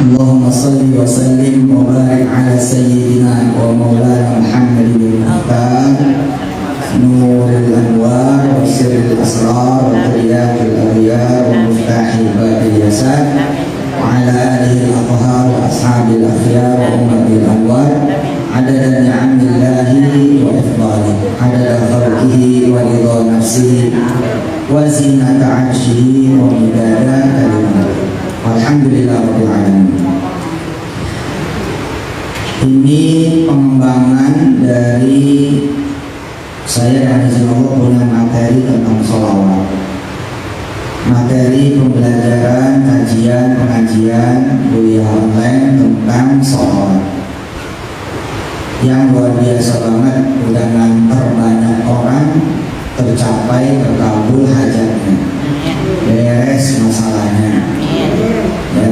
Allahumma salli wa sallim wa barik ala sayyidina wa maulana Muhammadin al-Mukhtar Nurul Anwar wa sirril asrar wa qiyadil awliya wa miftahil babil yasar wa ala alihi al-athhar wa ashabil akhyar wa ummatil anwar adada ni'amillahi wa ifdalihi adada khalqihi wa ridha nafsihi wa zinata arshihi wa midada kalimatihi. Alhamdulillah rabbil alamin. Ini pengembangan dari saya dan izin Allah punya materi tentang sholawat, materi pembelajaran, kajian, pengajian, kuliah online tentang sholawat yang luar biasa banget, udah nganter banyak orang tercapai terkabul hajatnya, beres masalahnya. Ya,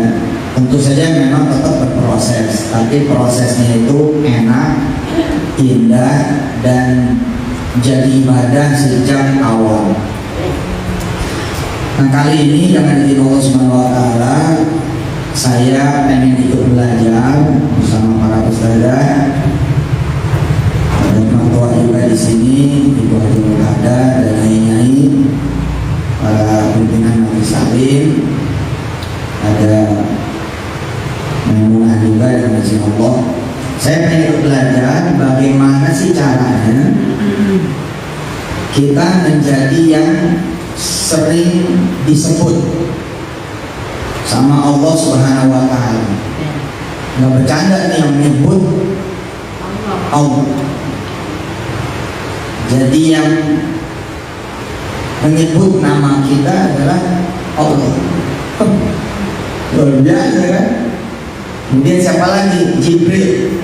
tentu saja memang tetap berproses, tapi prosesnya itu enak, indah, dan jadi ibadah sejak awal. Nah, kali ini dengan izin Allah Subhanahu wa taala saya pengen ikut belajar bersama para ustadzah. Ada mertua juga di sini, Ibu Haji Mulada dan nyai-nyai, para pimpinan Majelis Taklim, ada Maimunah juga dan izin Allah. Saya pengen belajar bagaimana sih caranya kita menjadi yang sering disebut sama Allah Subhanahu wa taala. Nggak bercanda nih yang menyebut Allah. Jadi yang menyebut nama kita adalah Allah. Luar biasa kan? Kemudian siapa lagi? Jibril.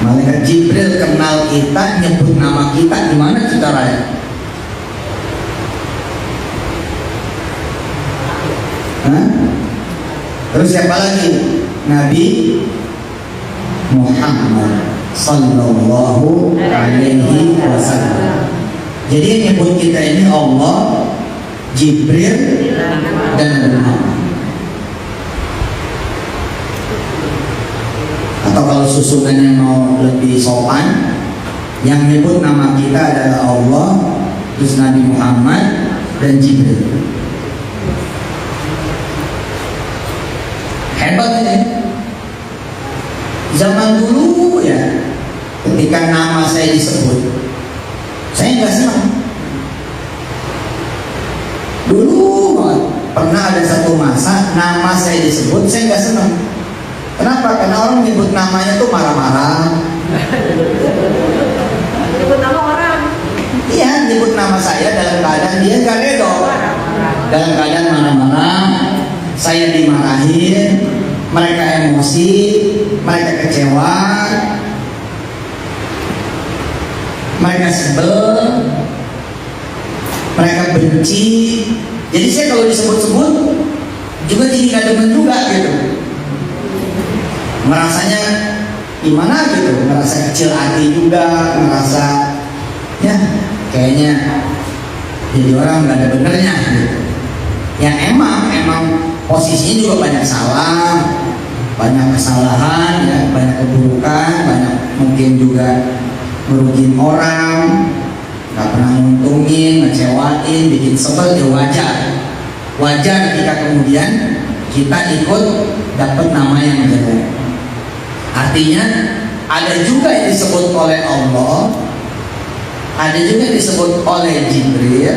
Malaikat Jibril kenal kita, nyebut nama kita, gimana caranya? Hah? Terus siapa lagi? Nabi Muhammad sallallahu alaihi wasallam. Jadi yang nyebut kita ini Allah, Jibril, dan Muhammad. Atau kalau susunannya mau lebih sopan, yang nyebut nama kita adalah Allah, terus Nabi Muhammad, dan Jibril. Hebat ya. Zaman dulu ya, ketika nama saya disebut, saya nggak senang. Dulu banget, pernah ada satu masa nama saya disebut, saya nggak senang. Kenapa? Karena orang menyebut namanya tuh marah-marah. Nyebut nama orang. Iya, nyebut nama saya dalam keadaan dia nggak redo, dalam keadaan marah-marah. Saya dimarahin, mereka emosi, mereka kecewa, mereka sebel, mereka benci. Jadi saya kalau disebut-sebut juga jadi nggak demen juga gitu. Merasanya gimana gitu, merasa kecil hati juga, merasa ya kayaknya jadi orang nggak ada benernya gitu. Ya emang posisinya juga banyak salah, banyak kesalahan, ya, banyak keburukan, banyak mungkin juga merugiin orang, nggak pernah nguntungin, ngecewain, bikin sebel, ya wajar ketika kemudian kita ikut dapat nama yang jelek. Artinya ada juga yang disebut oleh Allah, ada juga yang disebut oleh Jibril,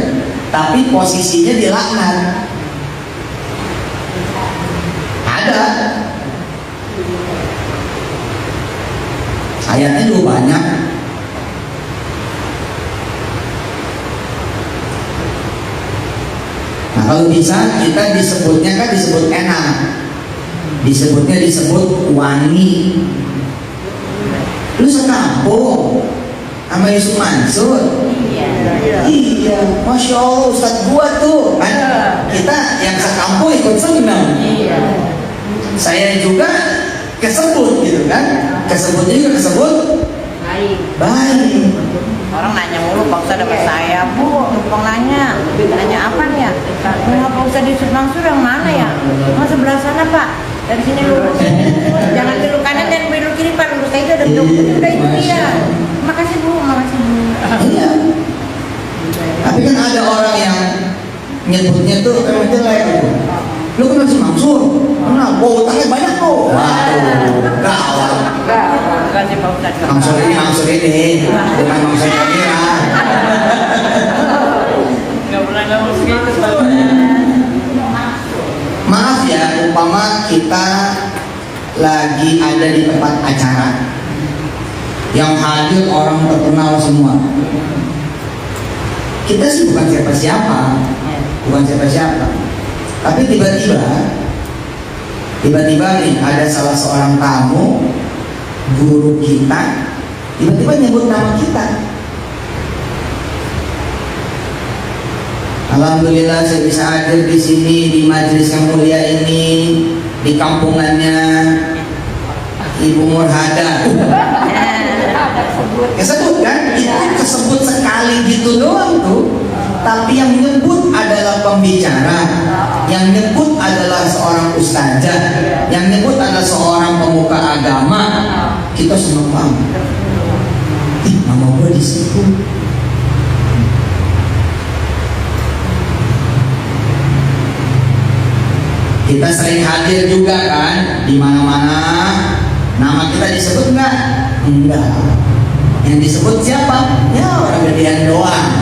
tapi posisinya dilaknat. Ada. Ayatnya juga banyak. Nah, kalau bisa kita disebutnya kan disebut enak. Disebut wangi. Lu sekampung sama Yusuf Mansur. Iya, Masya Allah Ustadz gua tuh kan, kita yang sekampung ikut senang. Saya juga kesebut gitu kan, kesebutnya juga kesebut baik. Orang nanya mulu, Pak Ustadz dapat saya, Bu, numpang nanya apa nih ya? Pak Ustadz Yusuf Mansur yang mana ya? Sebelah sana Pak. Dari sini lurus. Jangan belok kanan dan belok kiri Pak. Lurus aja udah belok. Udah itu dia. Makasih Bu, makasih Bu. Iya. Tapi kan ada orang yang nyebutnya tuh emang jelek gitu. Lu kenal si Mansur? Kenal? Oh, utangnya banyak tuh. Waduh, gawat. Makasih Pak Ustadz. Mansur ini, bukan Mansur Kamira. Gak pernah ngomong segitu Pak. Maaf ya, umpama kita lagi ada di tempat acara yang hadir orang terkenal semua. Kita sih bukan siapa-siapa, tapi tiba-tiba nih ada salah seorang tamu, guru kita, tiba-tiba nyebut nama kita. Alhamdulillah saya bisa hadir di sini di majelis yang mulia ini, di kampungannya Ibu Murhada. Kesebut kan? Itu kesebut sekali gitu doang tuh. Tapi yang nyebut adalah pembicara, yang nyebut adalah seorang ustazah, yang nyebut adalah seorang pemuka agama. Kita senang banget. Nama gue disebut. Kita sering hadir juga kan di mana-mana. Nama kita disebut enggak? Enggak. Yang disebut siapa? Ya orang gedean doang.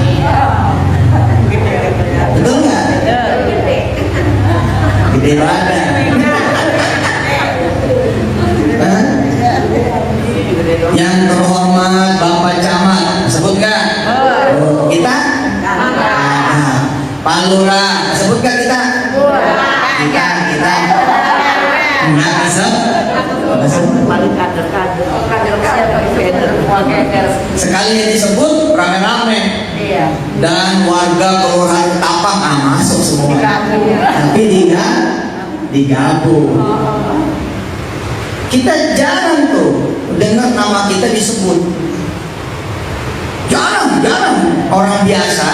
Betul nggak? Gede badan. Yang terhormat Bapak Camat, sebut nggak? Kita? Pak Lurah, sebut nggak kita? Kita. Enggak bisa. Sekali disebut rame-rame. Dan warga kelurahan Tapak masuk semua. Tapi digabung. Kita jarang tuh dengar nama kita disebut. Jarang orang biasa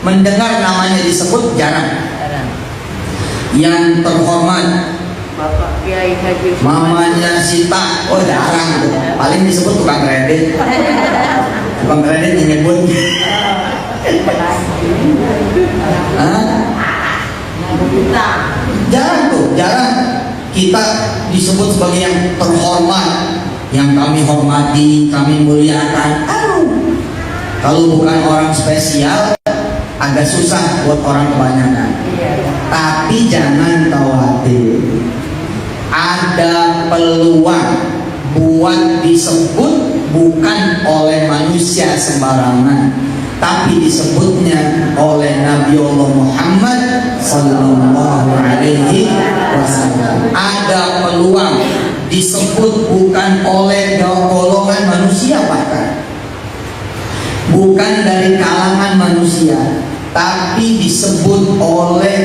mendengar namanya disebut, jarang. Yang terhormat Bapak Kiai Haji mamanya Sita, oh jarang tuh. Paling disebut tukang kredit. Tukang kredit yang nyebut. Jarang kita disebut sebagai yang terhormat, yang kami hormati, kami muliakan. Kalau bukan orang spesial, agak susah buat orang kebanyakan. Tapi jangan khawatir, ada peluang buat disebut bukan oleh manusia sembarangan, tapi disebutnya oleh Nabi Allah Muhammad Sallallahu Alaihi Wasallam. Ada peluang disebut bukan oleh golongan manusia, bahkan bukan dari kalangan manusia, tapi disebut oleh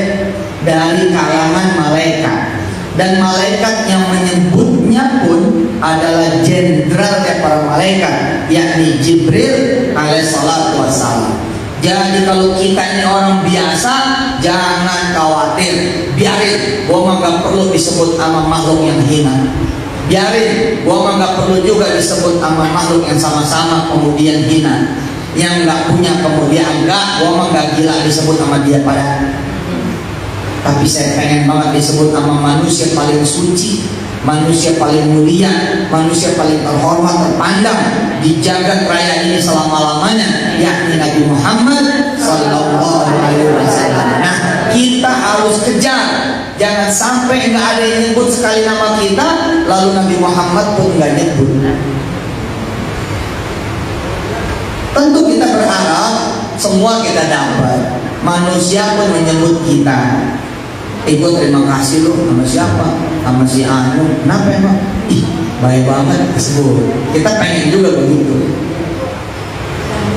dari kalangan malaikat. Dan malaikat yang menyebutnya pun adalah jenderal para malaikat, yakni Jibril alaihissalatu wassalam. Jadi kalau kita ini orang biasa, jangan khawatir, biarin. Gua mah gak perlu disebut sama makhluk yang hina. Biarin, gua mah gak perlu juga disebut sama makhluk yang sama-sama kemudian hina, yang gak punya kemudian enggak. Gua mah gak gila disebut sama dia pada. Tapi saya pengen banget disebut sama manusia paling suci, manusia paling mulia, manusia paling terhormat, terpandang di jagat raya ini selama-lamanya, yakni Nabi Muhammad Sallallahu Alaihi Wasallam. Nah, kita harus kejar, jangan sampai nggak ada yang nyebut sekali nama kita, lalu Nabi Muhammad pun nggak nyebut. Tentu kita berharap semua kita dapat, manusia pun menyebut kita. Gue terima kasih lo sama siapa, sama si Anu. Kenapa emang? Ih, baik banget tersebut. Kita pengen juga begitu.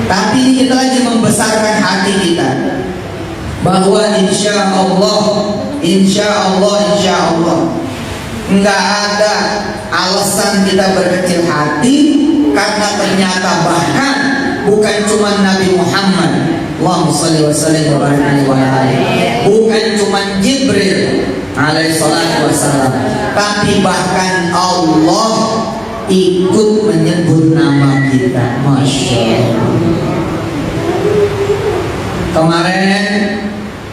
Tapi ini kita lagi membesarkan hati kita, bahwa insya Allah nggak ada alasan kita berkecil hati, karena ternyata bahkan bukan cuma Nabi Muhammad, Allahumma shalli wa sallim wa barik alaihi, bukan cuma Jibril, alaihi salatu wassalam. Tapi bahkan Allah ikut menyebut nama kita. Masya Allah. Kemarin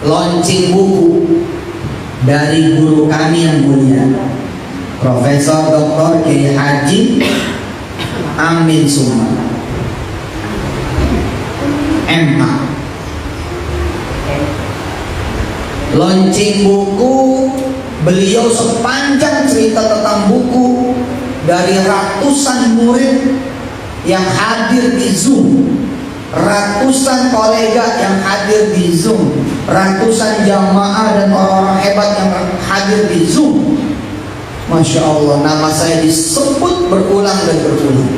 launching buku dari guru kami yang mulia, Profesor Dr. Kiai Haji Amin Suma, MH. Launching buku, beliau sepanjang cerita tentang buku dari ratusan murid yang hadir di Zoom, ratusan kolega yang hadir di Zoom, ratusan jamaah dan orang-orang hebat yang hadir di Zoom. Masya Allah, nama saya disebut berulang dan berulang.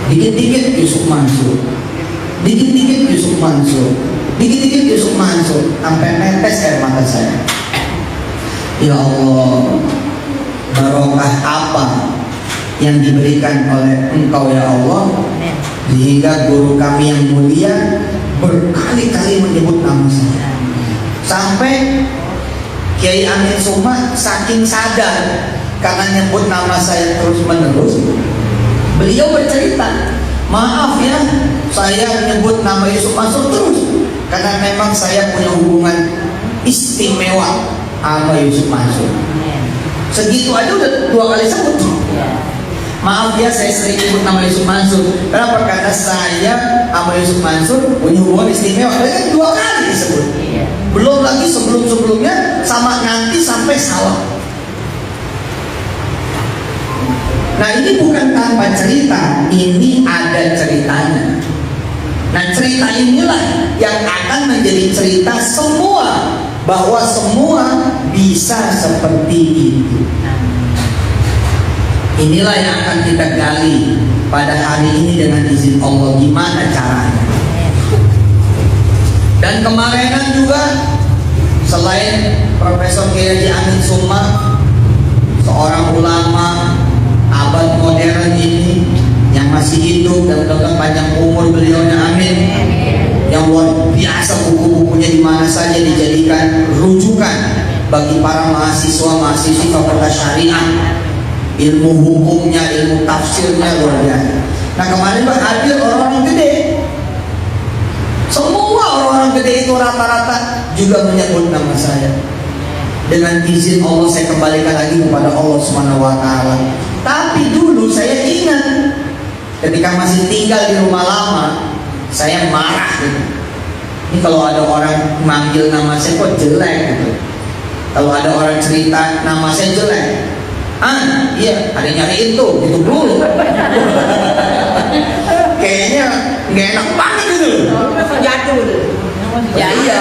Dikit-dikit Yusuf Mansur, dikit-dikit Yusuf Mansur, dikit-dikit Yusuf Mansur, sampai netes air mata saya. Ya Allah, barokah apa yang diberikan oleh Engkau ya Allah, sehingga guru kami yang mulia berkali-kali menyebut nama saya. Sampai Kiai Amin Suma saking sadar karena nyebut nama saya terus menerus, beliau bercerita, maaf ya, saya menyebut nama Yusuf Mansur terus karena memang saya punya hubungan istimewa sama Yusuf Mansur. Segitu aja udah 2 kali sebut. Maaf ya, saya sering nyebut nama Yusuf Mansur. Kenapa? Karena saya sama Yusuf Mansur punya hubungan istimewa. Dan 2 kali disebut. Belum lagi sebelum-sebelumnya sama nanti sampai sawah. Nah, ini bukan tanpa cerita, ini ada ceritanya. Nah, cerita inilah yang akan menjadi cerita semua, bahwa semua bisa seperti itu. Inilah yang akan kita gali pada hari ini dengan izin Allah, gimana caranya. Dan kemarinan juga, selain Profesor Kiai Haji Amin Suma, seorang ulama abad modern ini yang masih hidup dan mudah-mudahan panjang umur beliaunya, amin, yang luar biasa, buku-bukunya di mana saja dijadikan rujukan bagi para mahasiswa-mahasiswi fakultas syariah, ilmu hukumnya, ilmu tafsirnya luar biasa. Nah, kemarin hadir orang-orang gede. Semua orang-orang gede itu rata-rata juga menyebut nama saya. Dengan izin Allah saya kembalikan lagi kepada Allah Subhanahu wa taala. Tapi dulu saya ingat ketika masih tinggal di rumah lama, saya marah gitu. Ini kalau ada orang manggil nama saya kok jelek gitu. Kalau ada orang cerita nama saya jelek, iya, ada nyariin tuh, gitu dulu. Kayaknya nggak enak banget gitu. Jadul. Ya, iya.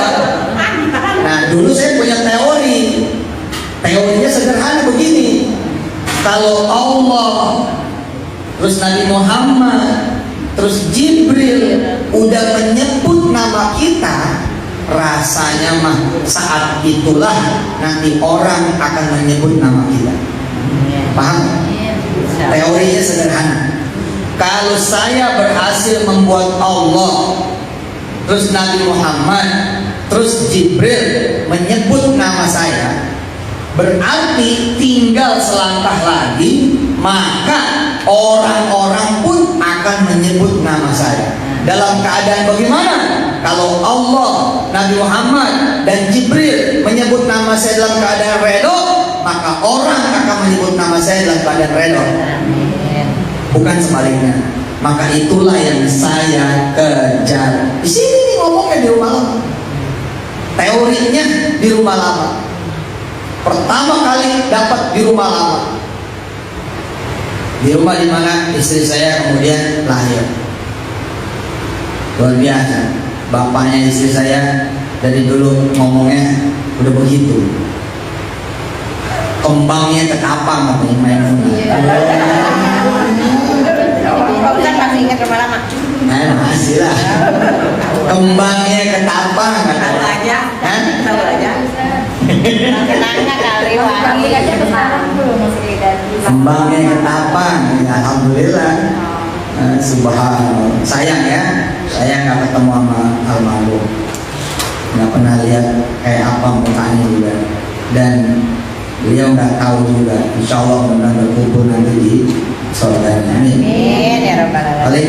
Nah, dulu saya punya teori. Teorinya sederhana begini. Kalau Allah, terus Nabi Muhammad, terus Jibril udah menyebut nama kita, rasanya mah saat itulah nanti orang akan menyebut nama kita. Paham? Teorinya sederhana. Kalau saya berhasil membuat Allah, terus Nabi Muhammad, terus Jibril menyebut nama saya, berarti tinggal selangkah lagi, maka orang-orang pun akan menyebut nama saya. Dalam keadaan bagaimana? Kalau Allah, Nabi Muhammad, dan Jibril menyebut nama saya dalam keadaan redho, maka orang akan menyebut nama saya dalam keadaan redho. Bukan sebaliknya. Maka itulah yang saya kejar. Di sini ngomongnya di rumah lama. Teorinya di rumah lama. Pertama kali dapat di rumah lama. Di rumah di mana istri saya kemudian lahir. Luar biasa. Bapaknya istri saya dari dulu ngomongnya udah begitu. Kembangnya ketapang katanya Maimunah. Kau kan masih ingat rumah lama? Masih lah. Kembangnya ketapang Tahu katanya. aja. Hah? Tahu aja. Kenangnya kali wangi aja kesana dulu masih dari. Kembangnya ketapang. Ya, alhamdulillah. Subhanallah. Sayang ya, saya nggak ketemu sama almarhum. Nggak pernah lihat kayak apa mukanya juga. dan beliau nggak tahu juga. Insya Allah benar berkumpul nanti di surga. Amin. Amin ya rabbal alamin. Paling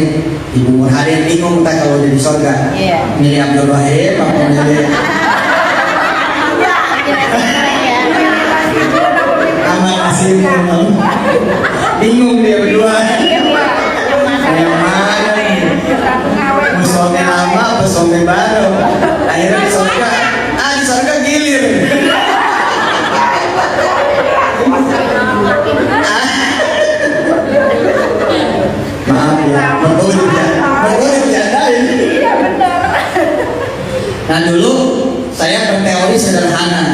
Ibu Murhadi yang bingung tak kalau jadi surga. Iya. Milih Abdul Wahid apa milih Ahmad Asim? Bingung dia berdua. Yang mana nih? Musuhnya lama, musuhnya baru. Akhirnya di surga, di surga gilir. Maaf ya, baru dibercandain. Iya benar. Nah dulu saya berteori sederhana.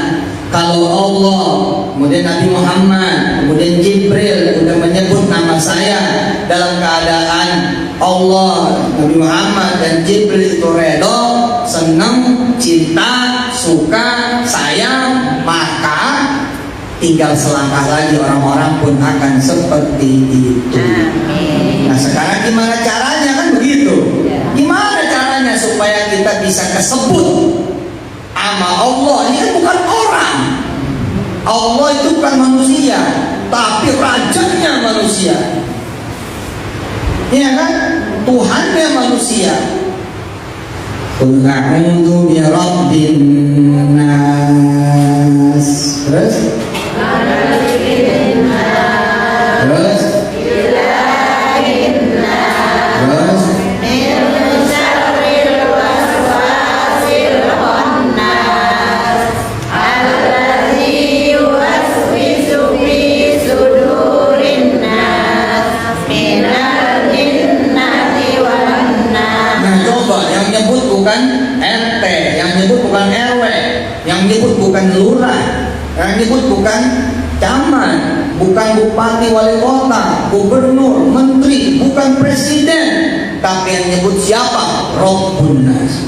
Kalau Allah, kemudian Nabi Muhammad, kemudian Jibril udah menyebut nama saya dalam keadaan Allah, Nabi Muhammad dan Jibril itu redho, senang, cinta, suka, sayang, maka tinggal selangkah lagi orang-orang pun akan seperti itu. Amin. Nah sekarang gimana caranya kan begitu? Gimana caranya supaya kita bisa kesebut sama Allah? Ini kan bukan orang. Allah itu bukan manusia, tapi rajanya manusia. Iya kan? Tuhannya manusia. Qul a'udzu bi rabbin nas. Terus? Terus? Terus? Bukan RT, yang nyebut bukan RW, yang nyebut bukan lurah, yang nyebut bukan camat, bukan bupati, wali kota, gubernur, menteri, bukan presiden, tapi yang nyebut siapa? Rabbun Nas.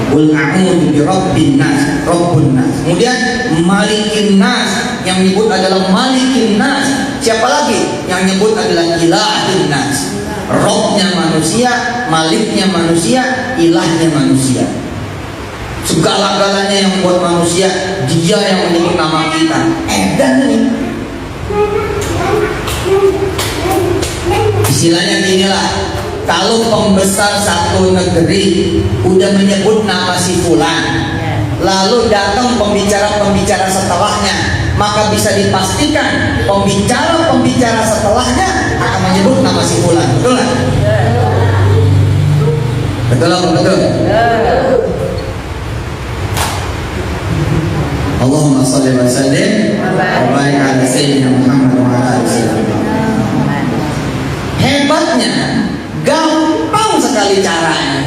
Qul a'udzu bi rabbin nas, Rabbun Nas. Kemudian Malikin Nas, yang nyebut adalah Malikin Nas. Siapa lagi? Yang nyebut adalah Ilahin Nas. Robnya manusia, maliknya manusia, ilahnya manusia. Segala-galanya yang buat manusia, dia yang menyebut nama kita. Edan nih. Istilahnya ginilah, kalau pembesar satu negeri udah menyebut nama si fulan, lalu datang pembicara-pembicara setelahnya, maka bisa dipastikan pembicara-pembicara setelahnya akan menyebut nama si fulan. Betul nggak? Betul apa betul? Allahumma shalli wa sallim wa barik ala sayyidina Muhammad wa ala alihi wasallam. Hebatnya, gampang sekali caranya.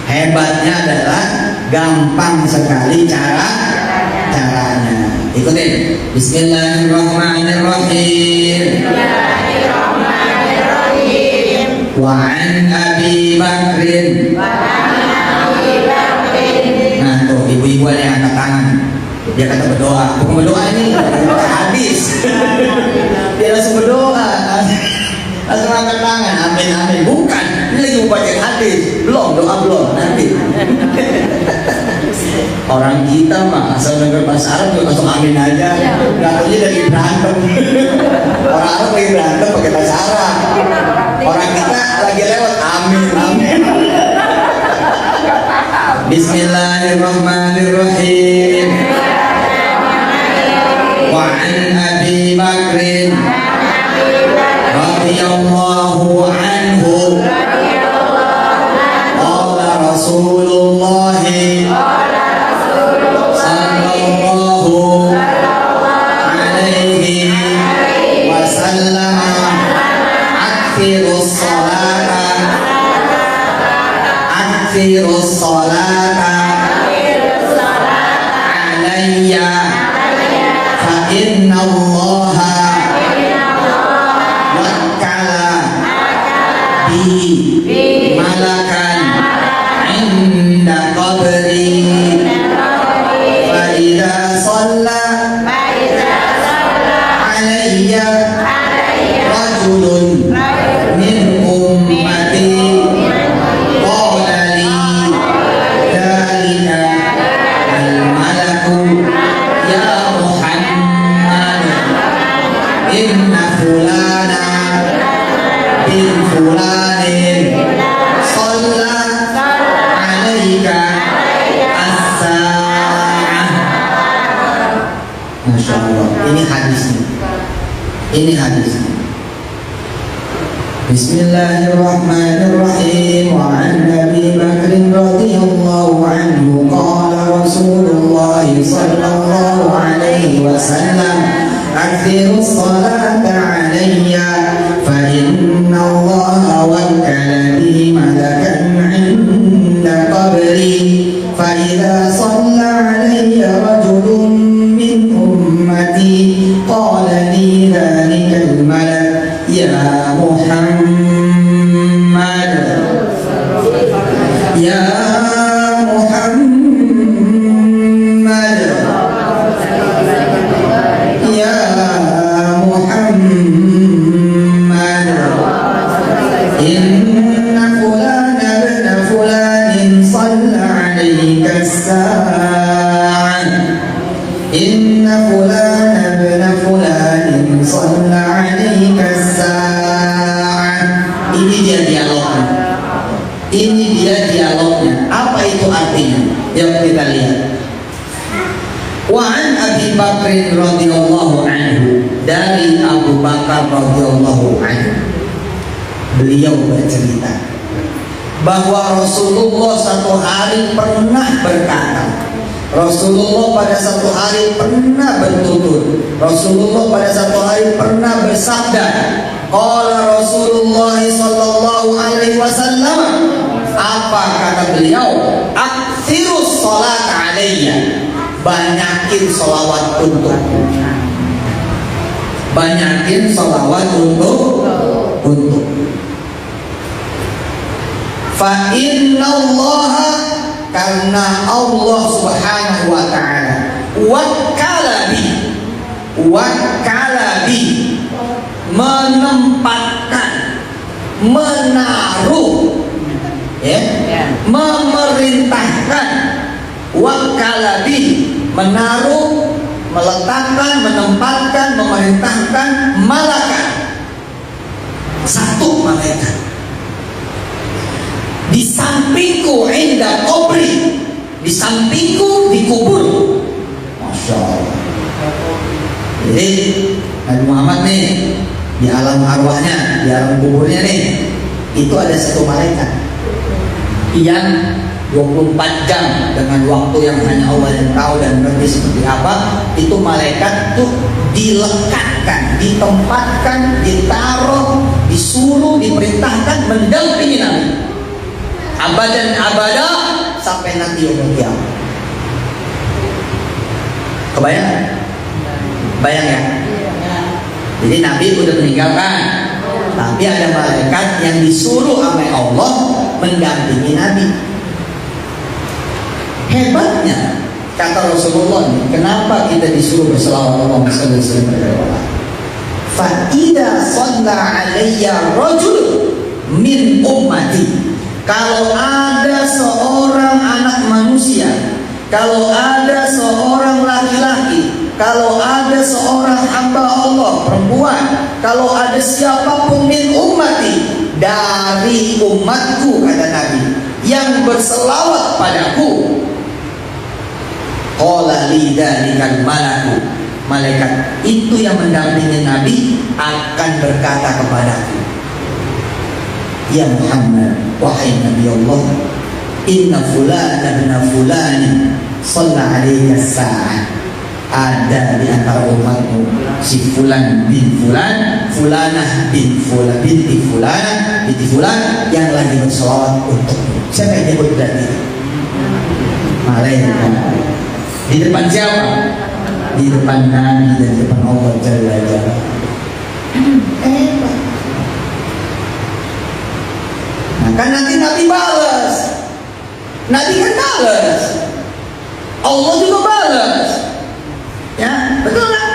Hebatnya adalah gampang sekali caranya. Ikutin. Bismillahirrahmanirrahim. Wa an Abi Bakrin. Nah tuh ibu-ibu ada yang angkat tangan. Dia kata berdoa. Bukan berdoa ini hadis. Dia langsung berdoa. Langsung angkat tangan. Amin amin. Bukan. Ini lagi membaca hadis. Belum doa belum nanti. Orang kita mah asal dengar bahasa Arab juga langsung amin aja. Nggak taunya lagi berantem. Orang Arab lagi berantem pakai bahasa Arab. Orang kita lagi lewat amin amin. Bismillahirrahmanirrahim. Wa an Abi Bakrin radhiyallahu anhu qala Rasulullah sallallahu alaihi wasallam akthirus salata Masya Allah. Ini hadisnya. Ini hadisnya. Bismillahirrahmanirrahim. Wa an Abi Bakr radhiyallahu anhu qala Rasulullah sallallahu alaihi wasallam akthiru salata alayya fa inna Allah wakkala bi malakan 'inda qabri fa idza shalla alayya rajulun min ummati qala li dhalika al-malak ya Muhammad ya Muhammad ya Muhammad inna fulana ibn fulanin shalla alayka as-sa'ah inna fulana ibn fulanin shalla alayka as-sa'ah. Ini dia dialognya. Ini dia dialognya. Apa itu artinya? Yang kita lihat. Wa an Abi Bakr radhiyallahu anhu, dari Abu Bakar radhiyallahu anhu, beliau bercerita bahwa Rasulullah satu hari pernah berkata, Rasulullah pada satu hari pernah bertutur, Rasulullah pada satu hari pernah bersabda, qala Rasulullah sallallahu alaihi wasallam, apa kata beliau? Aktsirus salat alayya, banyakin salawat untukku. Banyakin salawat untuk. Fa innallaha, karena Allah subhanahu wa ta'ala wakkala bi, menempatkan, menaruh, memerintahkan, wakkala bi, menaruh, meletakkan, menempatkan, memerintahkan malaikat, satu malaikat di sampingku, inda qabri, di sampingku, di kubur. Masya Allah. Jadi Nabi Muhammad nih, di alam arwahnya, di alam kuburnya nih, itu ada satu malaikat yang 24 jam dengan waktu yang hanya Allah yang tahu dan ngerti seperti apa. Itu malaikat tuh dilekatkan, ditempatkan, ditaruh, disuruh, diperintahkan mendampingi Nabi abadan abada sampai nanti yaumul qiyamah. Kebayang? Bayang ya? Jadi Nabi udah meninggalkan, tapi ada malaikat yang disuruh oleh Allah mendampingi Nabi. Hebatnya kata Rasulullah, kenapa kita disuruh berselawat Allahumma shalli alaihi wasallam? Fa idza shalla alayya rajul min ummati, kalau ada seorang anak manusia, kalau ada seorang laki-laki, kalau ada seorang hamba Allah perempuan, kalau ada siapapun min ummati, dari umatku, kata Nabi, yang berselawat padaku, qala li dzalikal malaku, malaikat itu yang mendampingi Nabi akan berkata kepadaku, ya Muhammad, wahai Nabi Allah, inna fulana bin fulani shalla alayka as-sa'ah, ada di antara umatmu si fulan bin fulan, fulanah bin fulan, binti fulan, yang lagi berselawat untukmu. Siapa yang nyebut berarti? Malaikat. Di depan siapa? Di depan Nabi dan di depan Allah Jalla Jalla. Kan nanti Nabi balas, Nabi kan balas, Allah juga balas, ya betul nggak?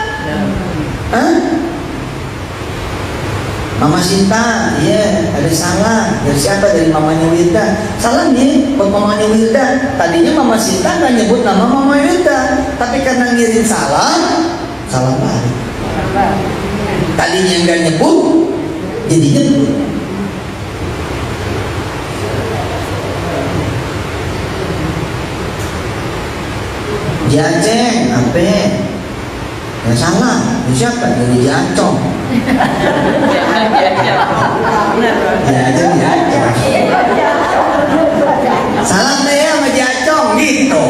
Mama Sinta, iya ada salah dari siapa? Dari mamanya Wilda. Salah nih buat mamanya Wilda. Tadinya Mama Sinta nggak nyebut nama Mama Wilda, tapi karena ngirim salah balik. Tadinya nggak nyebut, jadi nyebut. Jajeng, apa? Ya salah, ya siapa? Dari Jacong. Ya aja Jacong. Salah saya sama Jacong gitu.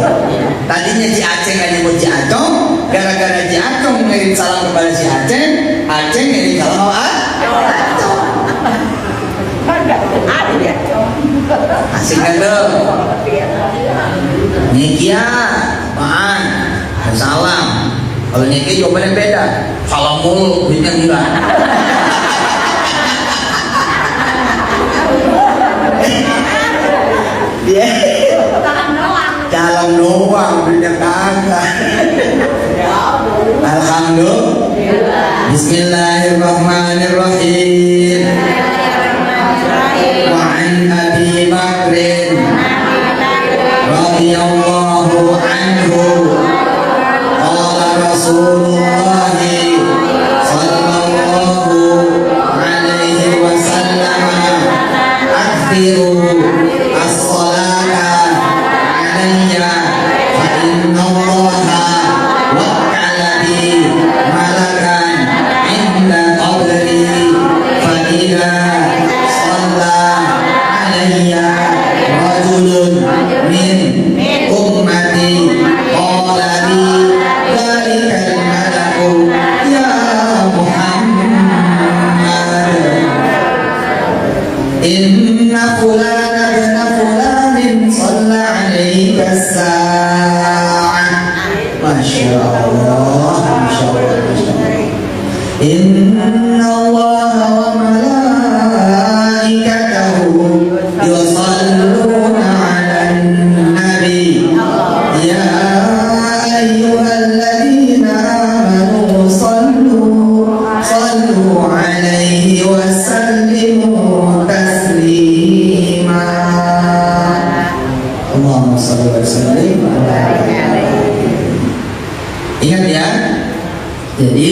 Tadinya si Aceh nggak nyebut Jacong, gara-gara Jacong ngirim salam kepada si Aceh, Aceh ngirim salam sama Jacong. Asik kan tuh? Nikia, apaan? Salam. Kalau Nikia jawabannya beda. Salam mulu, duitnya enggak. Dia dalam doang, duitnya kagak. Alhamdulillah. Bismillahirrahmanirrahim. وعن أبي بكر رضي الله عنه قال رسول الله صلى الله عليه وسلم أكثروا الصلاة علي فإن الله وكل بي ملكا عند قبري فإذا رجل من أمتي قال لي ذلك الملك يا محمد إن فلان ابن فلان صلى عليك الساعة ما شاء الله ما شاء الله ما شاء الله إن الله وملائكته يصلون على النبي يا أيها الذين آمنوا صلوا عليه وسلموا تسليما اللهم صل وسلم. Ingat ya, jadi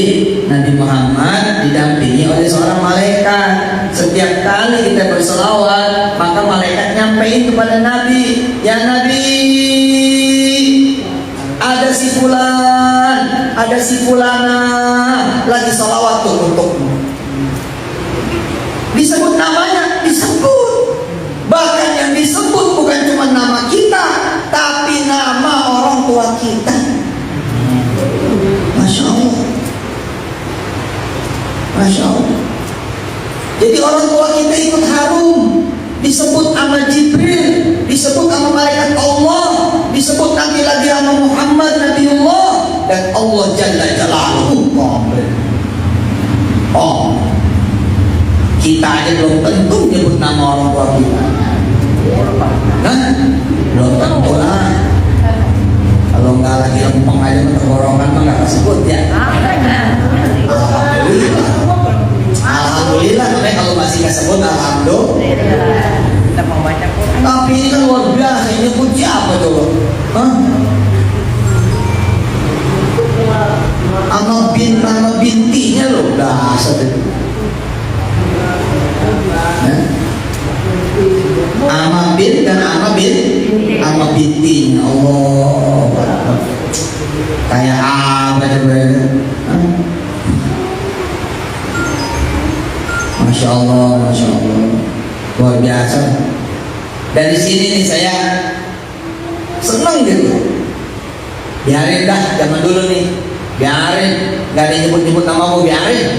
Nabi Muhammad didampingi oleh seorang malaikat. Setiap kali kita berselawat, maka malaikat nyampein kepada Nabi, ya Nabi, ada si fulan, ada si fulana lagi selawat tuh untukmu. Disebut namanya, disebut. Bahkan yang disebut bukan cuma nama kita, tapi nama orang tua kita. Masya Allah. Masya Allah. Jadi orang tua kita ikut harum, disebut sama Jibril, disebut sama malaikat Allah, disebut nanti lagi sama Muhammad Nabiullah, dan Allah Jalla Jalaluhu. Oh, kita aja belum tentu nyebut nama orang tua kita. Nah, belum tentu lah. Kalau nggak lagi lempeng aja tenggorokan mah nggak disebut ya. Alhamdulillah. Alhamdulillah, makanya kalau masih nggak sebut alhamdulillah. Kita membaca Quran. Tapi ini kan luar biasa, ini pun siapa coba? Nama bintinya loh, dasar itu. Ama bin dan ama bintinya. Allah, kayak apa coba? Masya Allah, Masya Allah, luar biasa. Dari sini nih saya senang gitu. Biarin dah, zaman dulu nih, biarin, gak ada nyebut-nyebut namamu, biarin.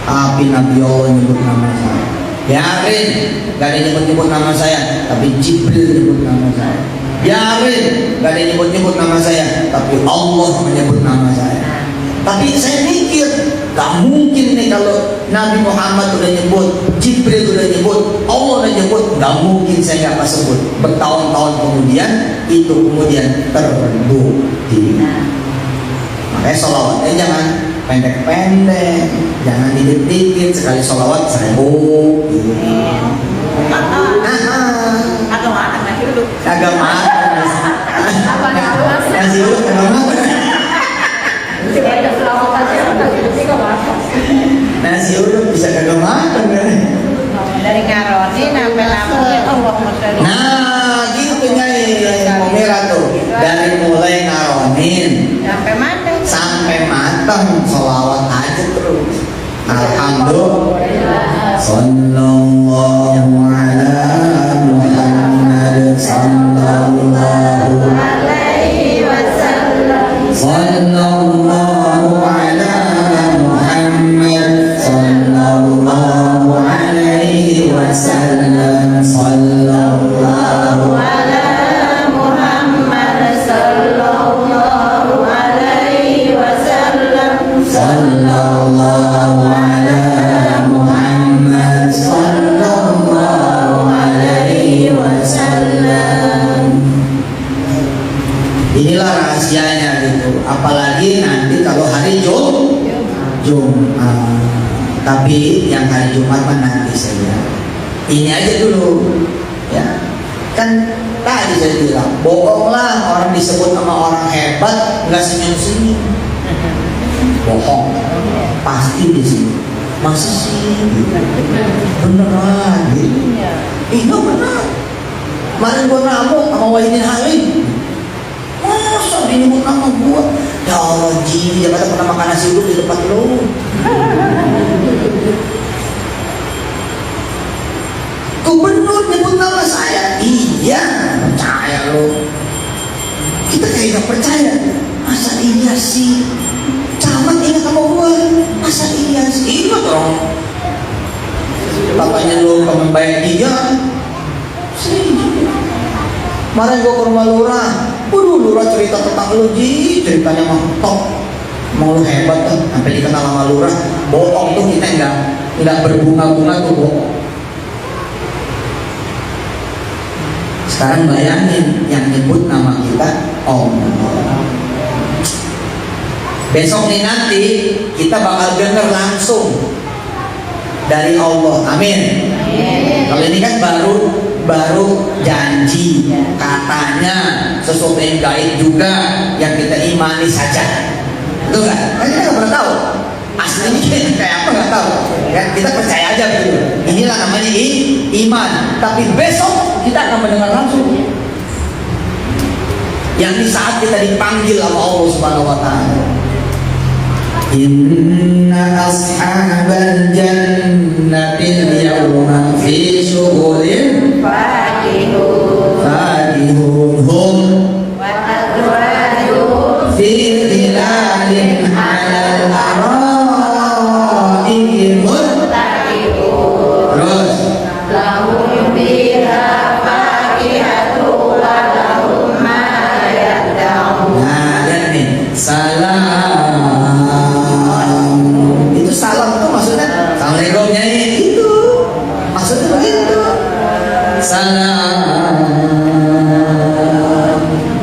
Tapi Nabi Allah nyebut nama saya. Biarin, gak ada nyebut-nyebut nama saya, tapi Jibril nyebut nama saya. Biarin, gak ada nyebut-nyebut nama saya, tapi Allah menyebut nama saya. Tapi saya mikir, gak mungkin nih kalau Nabi Muhammad udah nyebut, Jibril udah nyebut, Allah udah nyebut, gak mungkin saya gak sebut. Bertahun-tahun kemudian, itu kemudian terbukti. Makanya sholawatnya jangan pendek-pendek, jangan dikit-dikit, sekali sholawat 1000. Agama nasi uduk. Agama nasi uduk agama. Nasi uduk bisa kagak makan kan? Dari ngaronin sampai lampungin Allahumma sholli. Nah, gitu Nyai Momira tuh. Dari mulai ngaronin sampai mana? sampai sampai matang, sholawat aja terus. Alhamdulillah. Sallallahu ala Muhammad sallallahu alaihi wasallam. Sallallahu ala Muhammad sallallahu alaihi wasallam. Sallallahu ala Muhammad sallallahu alaihi wasallam. Sallallahu ala Muhammad sallallahu alaihi wasallam. Inilah rahasianya gitu. Apalagi nanti kalau hari Jumat. Tapi yang hari Jumat mah nanti saja. Ini aja dulu, ya. Kan tadi saya bilang, bohonglah orang disebut sama orang hebat nggak senyum-senyum. Bohong, pasti di sini. Masa sih? Beneran? Iya benar. Kemarin gua nabok sama Wahidin Halim. Masa disebut nama gua? Ya Allah, Ji, dia kata pernah makan nasi uduk di tempat lo. Gubernur nyebut nama saya. Iya, percaya lo. Kita kayak gak percaya. Masa iya sih? Camat ingat sama gua. Masa iya sih? Ingat dong. Katanya lo pengen bayar dia. Kemarin gua ke rumah lurah. Lurah cerita tentang lo, Ji. Ceritanya mah top. Mau lo hebat kan? Sampai dikenal sama lurah. Bohong tuh kita nggak berbunga-bunga tuh bohong. Sekarang bayangin yang nyebut nama kita Allah. Besok nih nanti kita bakal dengar langsung dari Allah. Amin. Kalau ini kan baru janji, katanya sesuatu yang gaib juga yang kita imani saja. Betul nggak? Kan kita nggak pernah tahu. Aslinya kayak apa nggak tahu. Ya, kita percaya aja begitu. Inilah namanya iman. Tapi besok kita akan mendengar langsung. Yang di saat kita dipanggil sama Allah Subhanahu Wa Taala. Inna ashabal jannatil yawma fi syughulin fakihun hum wa azwajuhum fi dhilalin 'alal ara'iki muttaqun. Terus lahum fiha fakihatu wa lahum ma yad'un. Nah, lihat nih. Salam. Itu salam itu maksudnya Assalamualaikum nyanyi. Itu maksudnya begitu. Salam.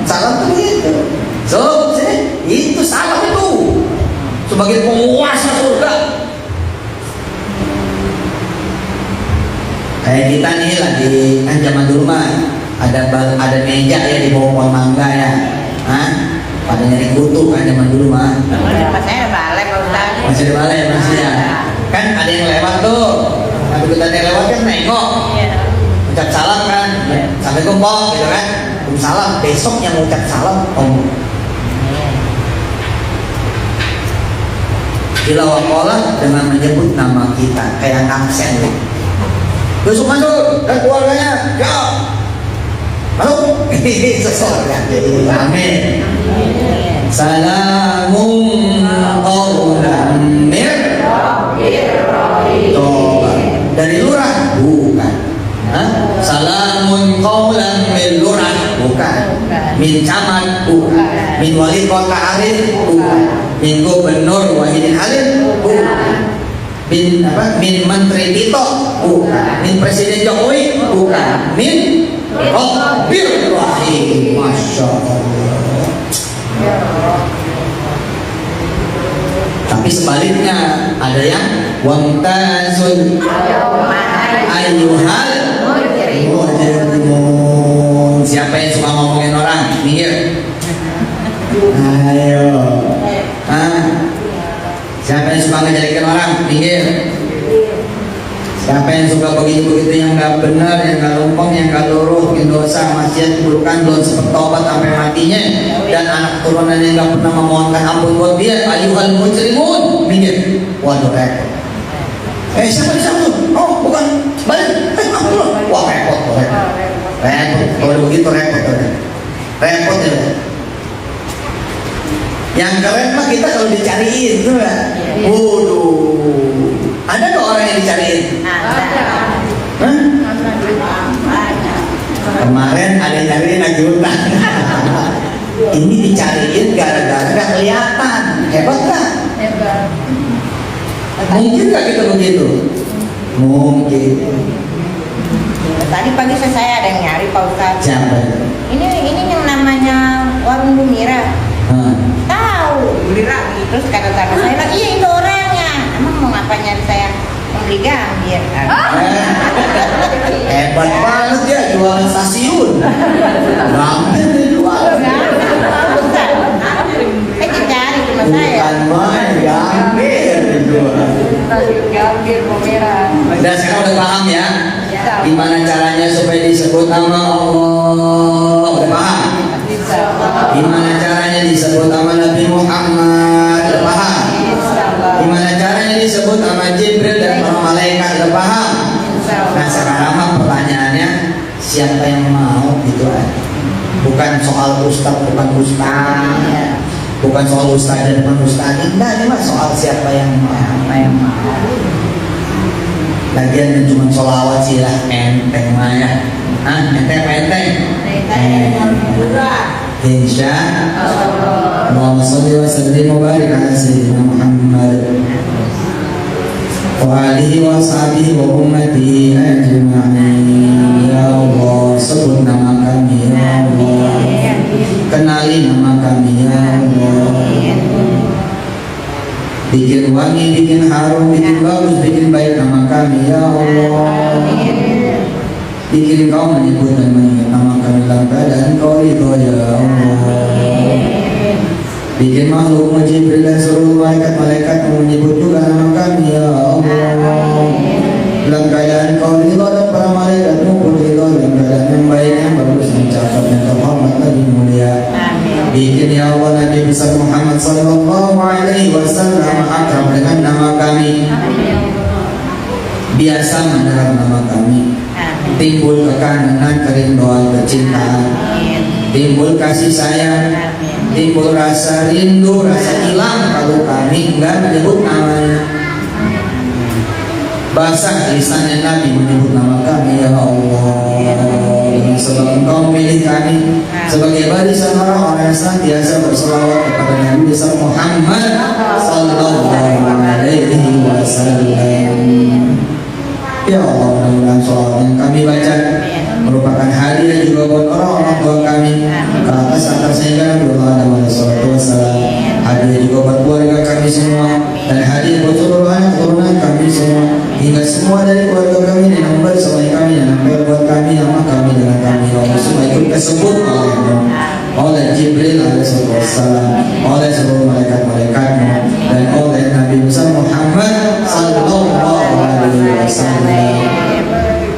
Salam itu begitu. So, itu salam itu sebagai penguasa surga. Kayak kita nih lagi kan zaman dulu mah ada meja ya di bawah pohon mangga ya. Hah? Pada nyari kutu kan zaman dulu mah. Saya balai Pak Ustaz. Masih di balai masih ya. Kan ada yang lewat tuh. Tapi kita yang lewat kan nengok. Ucap salam kan. Assalamualaikum Pak gitu kan. Salam. Besok yang ucap salam Om. Tilawah dengan menyebut nama kita kayak aksen. Besok masuk dan keluarganya. Ya. Masuk. Seseorang. Amin. Salamun qawlan mir rabbir rahim. Dari lurah? Bukan. Salamun qawlan min lurah? Bukan. Min camat? Bukan. Min wali kota Arif? Bukan. Min gubernur Wahidin Halim? Bukan. Min menteri Tito? Bukan. Min presiden Jokowi? Bukan. Min rabbir rahim. Masya Allah. Tapi sebaliknya ada yang wamtazul ayyuhal mujrimun. Siapa yang suka ngomongin orang? Minggir. Ayo. Siapa yang suka ngejelekin orang? Minggir. Siapa yang suka begitu-begitu yang gak benar, yang gak lumpeng, yang gak lurus, yang dosa, maksiat, keburukan, belum sempat tobat sampai matinya, dan anak keturunan yang gak pernah memohonkan ampun buat dia, ayuhal mujrimun, minggir. Waduh repot. Siapa di sana? Oh, bukan. Balik. Ampun. Wah repot. Kalau begitu repot. Repot ya. Yang keren mah kita kalau dicariin tuh ya. Waduh. Ada nggak orang yang dicariin? Ada. Hah? Kemarin ada yang nyariin lagi utang. Ini dicariin gara-gara nggak kelihatan. Hebat nggak? Hebat. Mungkin nggak kita begitu? Mungkin. Tadi pagi saya ada yang nyari Pak Ustadz. Siapa? Ini yang namanya warung Bumira. Tahu beli lagi. Terus kata saya lagi, iya itu orangnya. Emang mau ngapa nyari saya? Mau beli gambir. Hebat banget ya, jualan stasiun. Gambir dia jualan. Dicari cuma saya. Bukan main, gambir dia jualan. Gambir Bumira. Dan sekarang udah paham ya? Gimana caranya supaya disebut nama Allah? Udah paham? Gimana caranya disebut nama Nabi Muhammad? Udah paham? Gimana caranya disebut nama Jibril dan para malaikat? Udah paham? Nah sekarang mah pertanyaannya, siapa yang mau gitu aja? Bukan soal ustaz, bukan ustaz, bukan soal ustaz dan bukan ustaz. Nah ini mah soal siapa yang mau. Lagian cuma sholawat sih lah, enteng mah ya. Enteng. Insya Allah. Shalli wa sallim wa barik ala sayyidina Muhammad wa alihi wa sahbihi wa ummatihi ajma'in. Ya Allah, sebut nama kami ya Allah, kenali nama kami ya Allah, bikin wangi, bikin harum, bikin bagus, bikin baik nama kami ya Allah. Bikin kau menyebut dan mengingat nama kami dalam keadaan kau ridho ya Allah. Bikin makhluk Jibril dan seluruh malaikat menyebut juga nama kami ya Allah. Dalam keadaan kau ridho dan para malaikatmu pun ridho, dalam keadaan yang baik, yang bagus, yang cakap, yang terhormat, lebih mulia. Bikin ya Allah Nabi besar Muhammad sallallahu alaihi wasallam akrab dengan nama kami, biasa mendengar nama kami, timbul kekanan, kerinduan, kecintaan, timbul kasih sayang, timbul rasa rindu, rasa hilang kalau kami enggak menyebut namanya. Basah lisannya Nabi menyebut nama kami ya Allah. Sebab Engkau memilih kami sebagai barisan orang-orang yang senantiasa berselawat kepada Nabi besar Muhammad sallallahu alaihi wasallam. Ya Allah, mudah-mudahan sholawat yang kami baca merupakan hadiah juga buat orang-orang tua kami ke atas-atasnya Nabi Muhammad SAW. Hadiah juga buat keluarga kami semua, dan hadiah buat seluruh anak keturunan kami semua, hingga semua dari keluarga kami dan nomor selain kami dan nempel buat kami, nama kami dengan kami Allah semua ikut tersebut oleh Jibril alaihissalam, oleh seluruh malaikat-malaikatmu, dan oleh Nabi besar Muhammad sallallahu alaihi wasallam.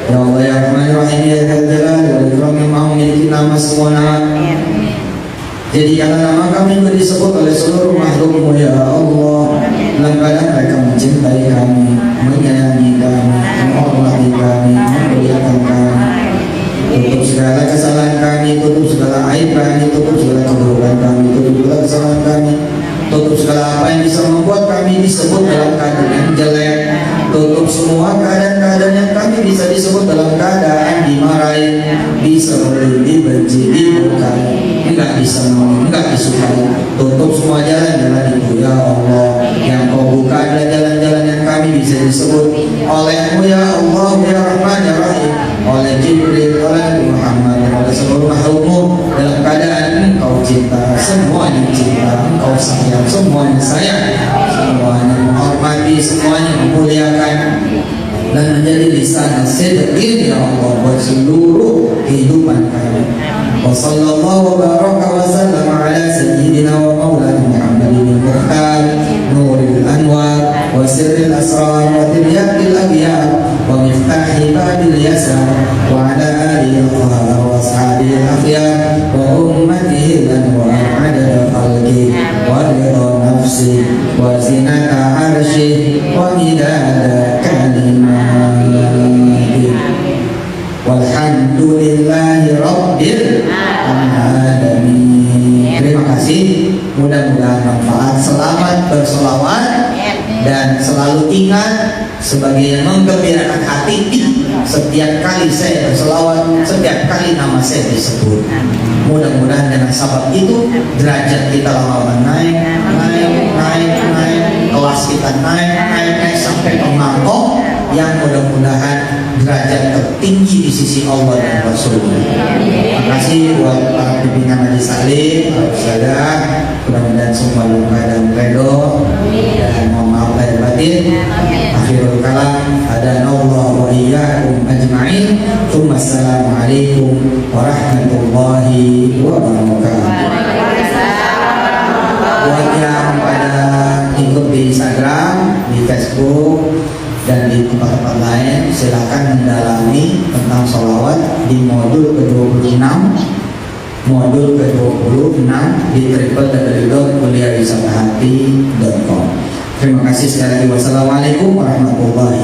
Ya Allah ya Rahman ya Rahim ya Dzal-Jalali wal Ikram yang maha memiliki nama semua nama. Jadikanlah nama kami disebut oleh seluruh makhlukmu ya Allah, dalam keadaan mereka mencintai kami, menyayangi kami, menghormati kami, memuliakan kami. Tutup segala kesalahan kami, tutup segala aib kami, tutup segala keburukan kami, tutup segala kesalahan kami, tutup segala apa yang bisa membuat kami disebut dalam keadaan yang jelek, tutup semua keadaan-keadaan yang kami bisa disebut dalam keadaan dimarahi, bisa dibenci, dimurkai, enggak bisa mau, enggak disukai. Tutup semua jalan-jalan itu ya Allah. Yang kau buka adalah jalan-jalan yang kami bisa disebut oleh-Mu ya Allah ya Rahman ya Rahim, oleh Jibril, oleh Muhammad, dan oleh seluruh makhlukmu dalam keadaan Engkau cinta, semuanya cinta, Engkau sayang, semuanya sayang, semuanya menghormati, semuanya memuliakan, dan menjadi lisan sidqin ya Allah buat seluruh kehidupan kami. Wa sallallahu wa baraka wa sallam ala sayyidina wa maulana Muhammadin al-Mukhtar nuril anwar wa sirril asrar wa tibyaqil abyad wa mudah-mudahan manfaat. Selamat bersolawat dan selalu ingat sebagai yang menggembirakan hati, setiap kali saya bersolawat, setiap kali nama saya disebut. Mudah-mudahan dengan sebab itu derajat kita lama naik, kelas kita naik sampai ke mangkok yang mudah-mudahan derajat tertinggi di sisi Allah dan Rasulnya. Terima kasih buat para pimpinan Majelis Taklim, saudara, mudah-mudahan semua luka dan redo, dan mohon maaf lahir batin. Akhirul kalam, hadanallahu wa iyyakum ajma'in. Assalamualaikum warahmatullahi wabarakatuh. Buat yang pada ikut di Instagram, di Facebook, dan di tempat-tempat lain, silakan mendalami tentang sholawat di modul ke-26 di www.kuliahwisatahati.com. Terima kasih sekali lagi. Wassalamualaikum warahmatullahi